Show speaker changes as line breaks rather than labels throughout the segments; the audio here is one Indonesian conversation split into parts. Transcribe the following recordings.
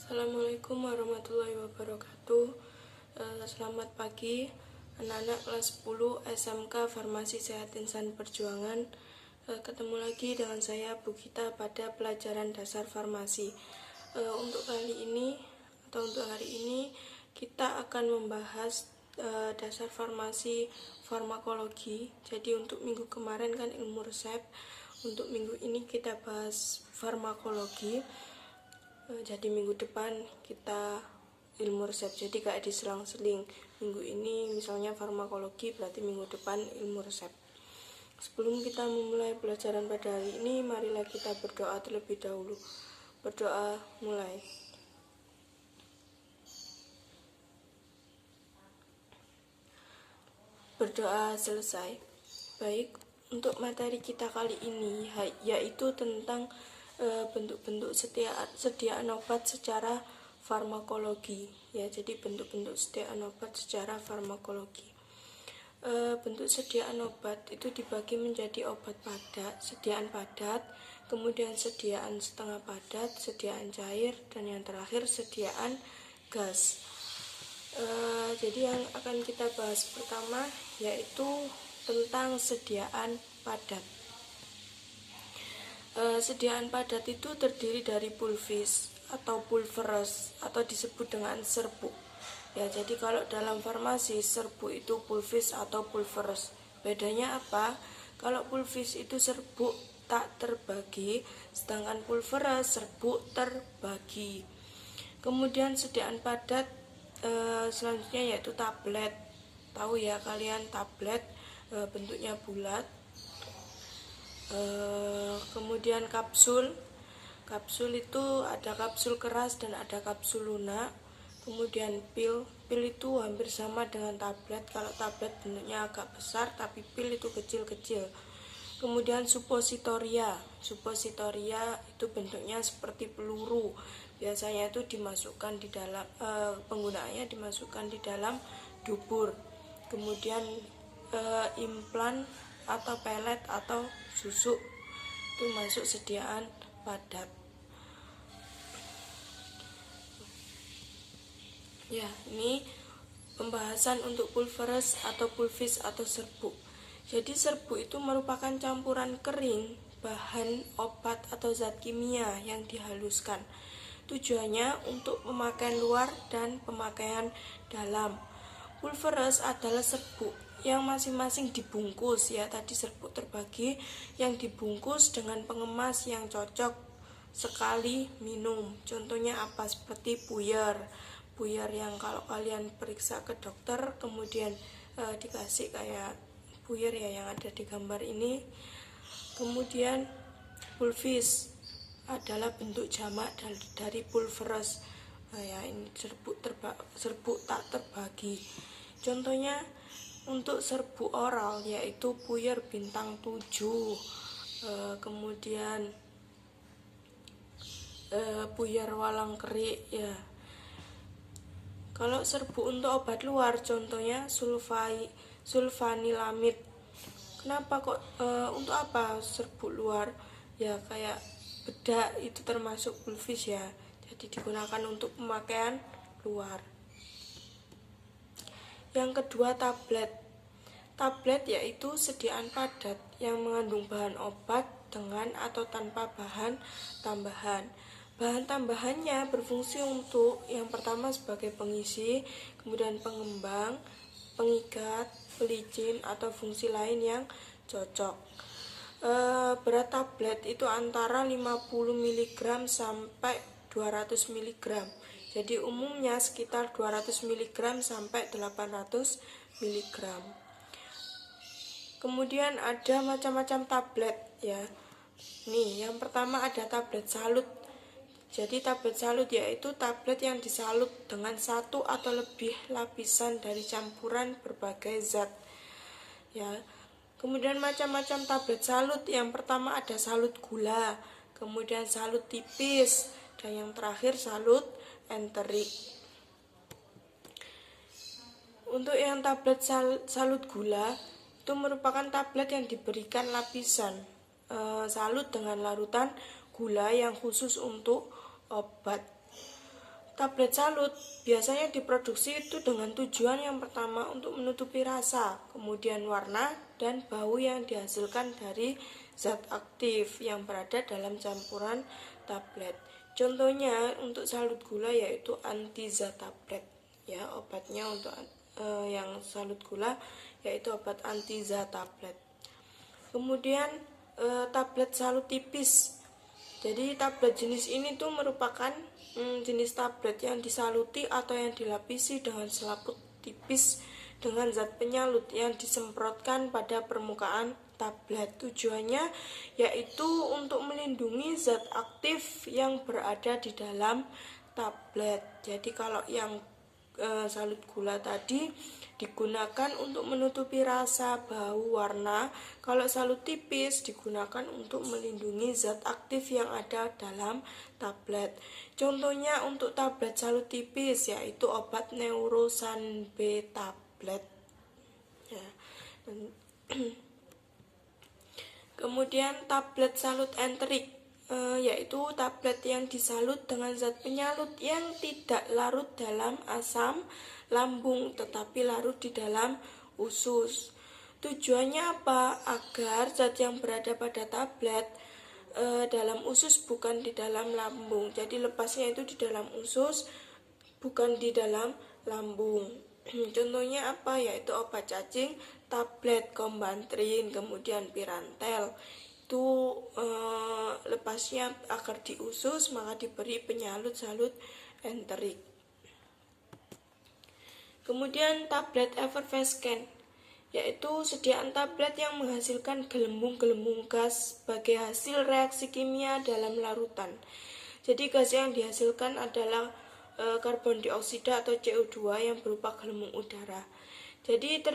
Assalamualaikum warahmatullahi wabarakatuh. Selamat pagi anak-anak kelas 10 SMK Farmasi Sehat Insan Perjuangan. Ketemu lagi dengan saya Bu Gita pada pelajaran dasar farmasi. Untuk kali ini atau untuk hari ini kita akan membahas dasar farmasi farmakologi. Jadi untuk minggu kemarin kan ilmu resep, untuk minggu ini kita bahas farmakologi. Jadi minggu depan kita ilmu resep, jadi kayak diselang-seling. Minggu ini misalnya farmakologi, berarti minggu depan ilmu resep. Sebelum kita memulai pelajaran pada hari ini, marilah kita berdoa terlebih dahulu. Berdoa mulai. Berdoa selesai. Baik, untuk materi kita kali ini yaitu tentang bentuk-bentuk sediaan obat secara farmakologi. Ya, jadi bentuk-bentuk sediaan obat secara farmakologi. Bentuk sediaan obat itu dibagi menjadi obat padat, sediaan padat, kemudian sediaan setengah padat, sediaan cair, dan yang terakhir sediaan gas. Jadi yang akan kita bahas pertama yaitu tentang sediaan padat. Sediaan padat itu terdiri dari pulvis atau pulveres atau disebut dengan serbuk. Ya, jadi kalau dalam farmasi serbuk itu pulvis atau pulveres. Bedanya apa? Kalau pulvis itu serbuk tak terbagi, sedangkan pulveres serbuk terbagi. Kemudian sediaan padat selanjutnya yaitu tablet. Tahu ya kalian tablet bentuknya bulat. Kemudian kapsul itu ada kapsul keras dan ada kapsul lunak. Kemudian pil itu hampir sama dengan tablet. Kalau tablet bentuknya agak besar, tapi pil itu kecil-kecil. Kemudian supositoria itu bentuknya seperti peluru. Biasanya itu dimasukkan di dalam penggunaannya dimasukkan di dalam dubur. Kemudian implan atau pelet atau susuk itu masuk sediaan padat. Ya, ini pembahasan untuk pulveres atau pulvis atau serbuk. Jadi serbuk itu merupakan campuran kering bahan obat atau zat kimia yang dihaluskan. Tujuannya untuk pemakaian luar dan pemakaian dalam. Pulveres adalah serbuk yang masing-masing dibungkus, ya tadi serbuk terbagi yang dibungkus dengan pengemas yang cocok sekali minum. Contohnya apa? Seperti puyer yang kalau kalian periksa ke dokter kemudian dikasih kayak puyer ya yang ada di gambar ini. Kemudian pulvis adalah bentuk jamak dari pulveres. Ya, ini serbuk tak terbagi. Contohnya untuk serbuk oral yaitu puyer bintang 7, kemudian puyer walang kerik ya. Kalau serbuk untuk obat luar contohnya sulfanilamid. Kenapa kok untuk apa serbuk luar? Ya kayak bedak itu termasuk pulvis ya. Jadi digunakan untuk pemakaian luar. Yang kedua tablet yaitu sediaan padat yang mengandung bahan obat dengan atau tanpa bahan tambahan. Bahan tambahannya berfungsi untuk yang pertama sebagai pengisi, kemudian pengembang, pengikat, pelicin atau fungsi lain yang cocok. Berat tablet itu antara 50 mg sampai 200 mg. Jadi umumnya sekitar 200 mg sampai 800 mg. Kemudian ada macam-macam tablet ya. Nih, yang pertama ada tablet salut. Jadi tablet salut yaitu tablet yang disalut dengan satu atau lebih lapisan dari campuran berbagai zat. Ya. Kemudian macam-macam tablet salut. Yang pertama ada salut gula, kemudian salut tipis, dan yang terakhir salut enterik. Untuk yang tablet salut gula itu merupakan tablet yang diberikan lapisan salut dengan larutan gula yang khusus untuk obat. Tablet salut biasanya diproduksi itu dengan tujuan yang pertama untuk menutupi rasa, kemudian warna dan bau yang dihasilkan dari zat aktif yang berada dalam campuran tablet. Contohnya untuk salut gula yaitu antiza tablet. Ya, obatnya untuk yang salut gula yaitu obat antiza tablet. Kemudian tablet salut tipis. Jadi tablet jenis ini tuh merupakan jenis tablet yang disaluti atau yang dilapisi dengan selaput tipis dengan zat penyalut yang disemprotkan pada permukaan tablet. Tujuannya yaitu untuk melindungi zat aktif yang berada di dalam tablet. Jadi kalau yang salut gula tadi digunakan untuk menutupi rasa, bau, warna. Kalau salut tipis digunakan untuk melindungi zat aktif yang ada dalam tablet. Contohnya untuk tablet salut tipis yaitu obat Neurosan B tablet. Ya. Kemudian tablet salut enterik yaitu tablet yang disalut dengan zat penyalut yang tidak larut dalam asam lambung tetapi larut di dalam usus. Tujuannya apa? Agar zat yang berada pada tablet dalam usus bukan di dalam lambung. Jadi lepasnya itu di dalam usus bukan di dalam lambung. Contohnya apa? Yaitu obat cacing, tablet Combantrin, kemudian Pirantel. Itu lepasnya agar di usus maka diberi penyalut salut enterik. Kemudian tablet Effervescent yaitu sediaan tablet yang menghasilkan gelembung-gelembung gas sebagai hasil reaksi kimia dalam larutan. Jadi gas yang dihasilkan adalah karbon dioksida atau CO2 yang berupa gelembung udara. Jadi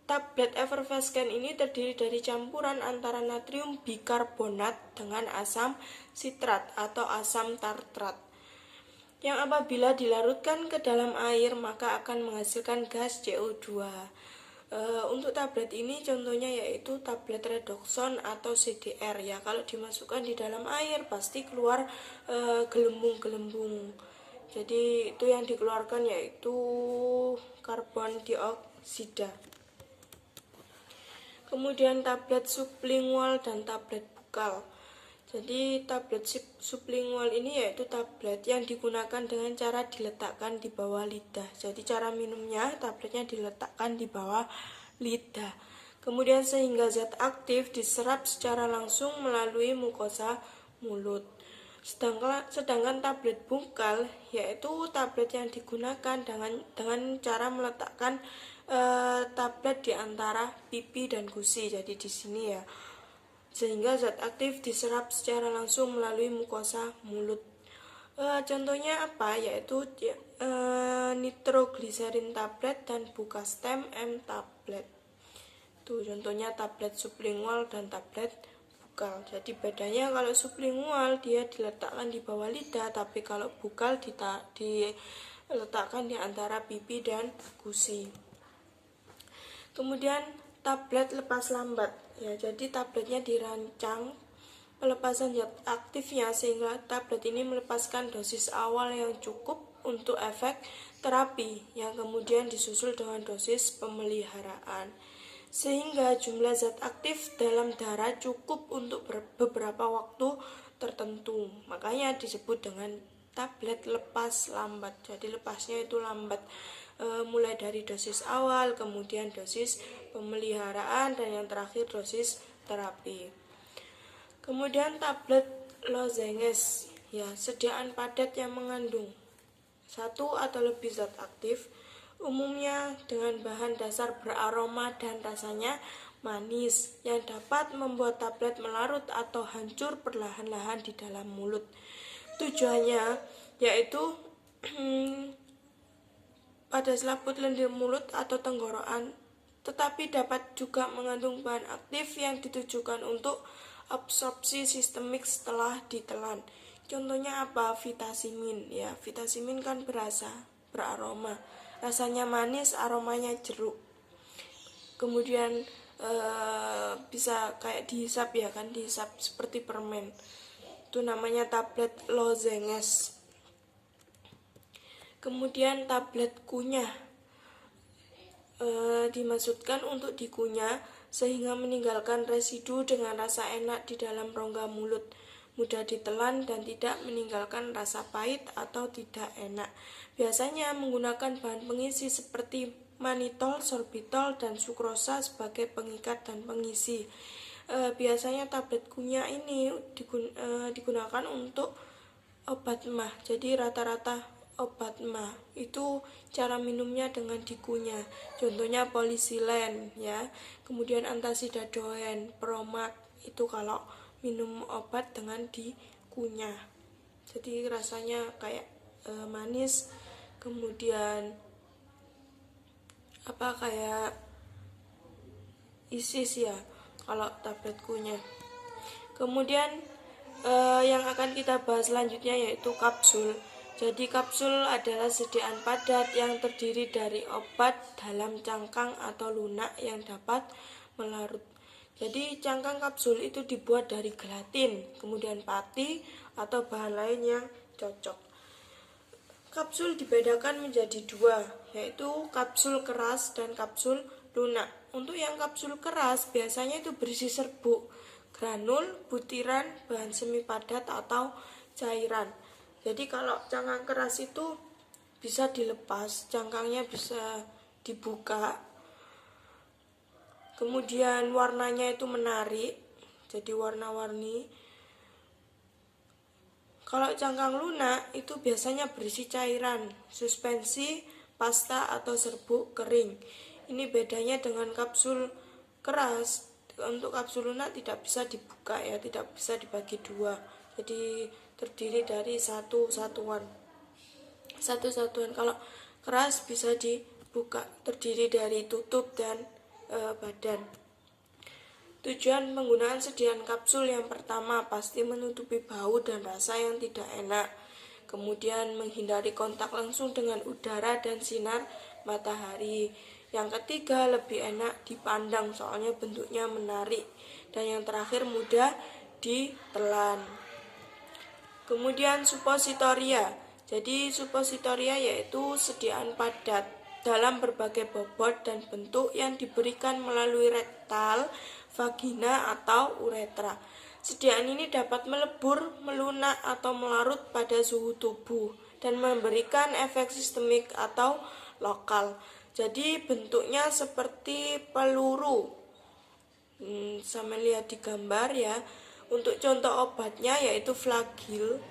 tablet Effervescent ini terdiri dari campuran antara natrium bikarbonat dengan asam sitrat atau asam tartrat yang apabila dilarutkan ke dalam air maka akan menghasilkan gas CO2. Untuk tablet ini contohnya yaitu tablet Redoxon atau CDR. Ya, kalau dimasukkan di dalam air pasti keluar gelembung-gelembung. Jadi itu yang dikeluarkan yaitu karbon dioksida. Kemudian tablet sublingual dan tablet bukal. Jadi tablet sublingual ini yaitu tablet yang digunakan dengan cara diletakkan di bawah lidah. Jadi cara minumnya tabletnya diletakkan di bawah lidah. Kemudian sehingga zat aktif diserap secara langsung melalui mukosa mulut. Sedangkan tablet bungkal yaitu tablet yang digunakan dengan cara meletakkan tablet di antara pipi dan gusi. Jadi di sini ya, sehingga zat aktif diserap secara langsung melalui mukosa mulut. Contohnya apa? Yaitu nitrogliserin tablet dan Bukastem M tablet. Itu contohnya tablet sublingual dan tablet bukal. Jadi bedanya kalau sublingual dia diletakkan di bawah lidah, tapi kalau bukal diletakkan di antara pipi dan gusi. Kemudian tablet lepas lambat. Ya, jadi tabletnya dirancang pelepasan zat aktifnya sehingga tablet ini melepaskan dosis awal yang cukup untuk efek terapi yang kemudian disusul dengan dosis pemeliharaan. Sehingga jumlah zat aktif dalam darah cukup untuk beberapa waktu tertentu. Makanya disebut dengan tablet lepas lambat. Jadi lepasnya itu lambat. Mulai dari dosis awal, kemudian dosis pemeliharaan, dan yang terakhir dosis terapi. Kemudian tablet lozenges, ya, sediaan padat yang mengandung satu atau lebih zat aktif, umumnya dengan bahan dasar beraroma dan rasanya manis, yang dapat membuat tablet melarut atau hancur perlahan-lahan di dalam mulut. Tujuannya yaitu pada selaput lendir mulut atau tenggorokan, tetapi dapat juga mengandung bahan aktif yang ditujukan untuk absorpsi sistemik setelah ditelan. Contohnya apa? Vitasimin. Ya, vitasimin kan beraroma. Rasanya manis, aromanya jeruk. Kemudian bisa kayak dihisap ya kan, dihisap seperti permen. Itu namanya tablet lozenges. Kemudian tablet kunyah dimaksudkan untuk dikunyah sehingga meninggalkan residu dengan rasa enak di dalam rongga mulut, mudah ditelan dan tidak meninggalkan rasa pahit atau tidak enak. Biasanya menggunakan bahan pengisi seperti manitol, sorbitol, dan sukrosa sebagai pengikat dan pengisi. Biasanya tablet kunyah ini digunakan untuk obat mah. Jadi rata-rata obat mah itu cara minumnya dengan dikunyah. Contohnya polisilen ya. Kemudian antasidadoen, promak itu kalau minum obat dengan dikunyah. Jadi rasanya kayak manis. Kemudian kayak isis ya kalau tablet kunyah. Kemudian yang akan kita bahas selanjutnya yaitu kapsul. Jadi kapsul adalah sediaan padat yang terdiri dari obat dalam cangkang atau lunak yang dapat melarut. Jadi cangkang kapsul itu dibuat dari gelatin, kemudian pati atau bahan lain yang cocok. Kapsul dibedakan menjadi dua, yaitu kapsul keras dan kapsul lunak. Untuk yang kapsul keras biasanya itu berisi serbuk, granul, butiran, bahan semi padat atau cairan. Jadi kalau cangkang keras itu bisa dilepas, cangkangnya bisa dibuka. Kemudian warnanya itu menarik, jadi warna-warni. Kalau cangkang lunak itu biasanya berisi cairan, suspensi, pasta atau serbuk kering. Ini bedanya dengan kapsul keras. Untuk kapsul lunak tidak bisa dibuka ya, tidak bisa dibagi dua. Jadi terdiri dari satu satuan. Kalau keras bisa dibuka, terdiri dari tutup dan badan. Tujuan penggunaan sediaan kapsul yang pertama pasti menutupi bau dan rasa yang tidak enak. Kemudian menghindari kontak langsung dengan udara dan sinar matahari. Yang ketiga lebih enak dipandang soalnya bentuknya menarik. Dan yang terakhir mudah ditelan. Kemudian supositoria. Jadi supositoria yaitu sediaan padat dalam berbagai bobot dan bentuk yang diberikan melalui rektal, vagina atau uretra. Sediaan ini dapat melebur, melunak atau melarut pada suhu tubuh dan memberikan efek sistemik atau lokal. Jadi bentuknya seperti peluru. Sama lihat di gambar ya. Untuk contoh obatnya yaitu flagil,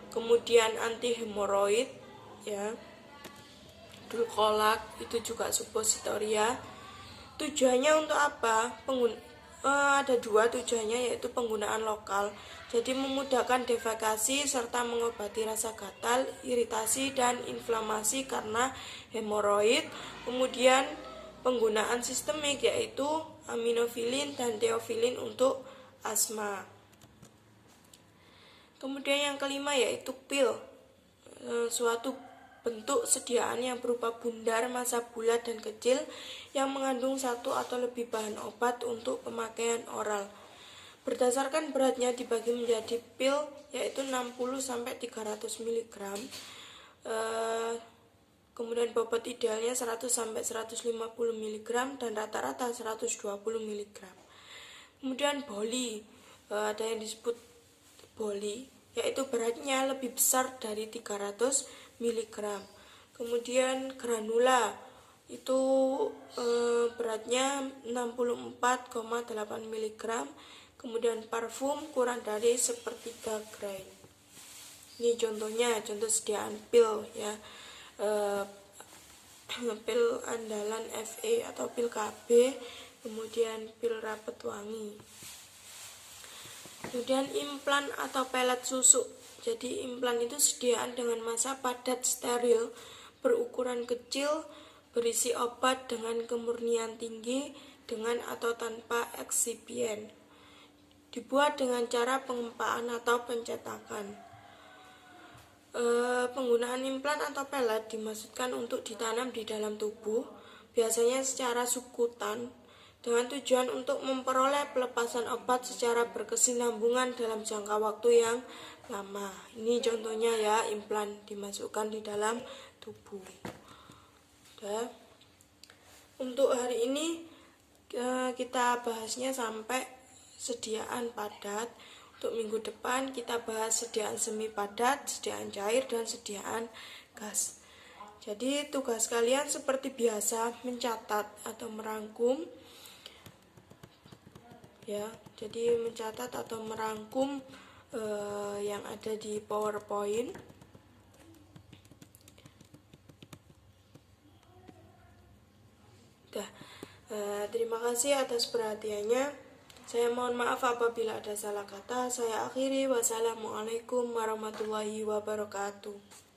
kemudian anti hemoroid ya. Dulcolak itu juga supositoria. Tujuannya untuk apa? Ada dua tujuannya, yaitu penggunaan lokal. Jadi memudahkan defekasi serta mengobati rasa gatal, iritasi dan inflamasi karena hemoroid. Kemudian penggunaan sistemik yaitu aminofilin dan teofilin untuk asma. Kemudian yang kelima yaitu pil, suatu bentuk sediaan yang berupa bundar massa bulat dan kecil yang mengandung satu atau lebih bahan obat untuk pemakaian oral. Berdasarkan beratnya dibagi menjadi pil yaitu 60-300 mg. Kemudian bobot idealnya 100-150 mg dan rata-rata 120 mg. Kemudian boli, ada yang disebut boli, yaitu beratnya lebih besar dari 300 mg. Kemudian granula, itu beratnya 64,8 mg. Kemudian parfum kurang dari sepertiga gram. Ini contohnya, contoh sediaan pil ya. Pil andalan FE atau pil KB, kemudian pil rapet wangi. Kemudian implan atau pelet susu. Jadi implan itu sediaan dengan massa padat steril, berukuran kecil, berisi obat dengan kemurnian tinggi, dengan atau tanpa eksipien. Dibuat dengan cara pengempaan atau pencetakan. Penggunaan implan atau pelet dimaksudkan untuk ditanam di dalam tubuh, biasanya secara subkutan, dengan tujuan untuk memperoleh pelepasan obat secara berkesinambungan dalam jangka waktu yang lama. Ini contohnya ya, implan dimasukkan di dalam tubuh. Udah. Untuk hari ini kita bahasnya sampai sediaan padat. Untuk minggu depan kita bahas sediaan semi padat, sediaan cair, dan sediaan gas. Jadi tugas kalian seperti biasa mencatat atau merangkum ya. Jadi mencatat atau merangkum yang ada di PowerPoint. Terima kasih atas perhatiannya. Saya mohon maaf apabila ada salah kata. Saya akhiri. Wassalamualaikum warahmatullahi wabarakatuh.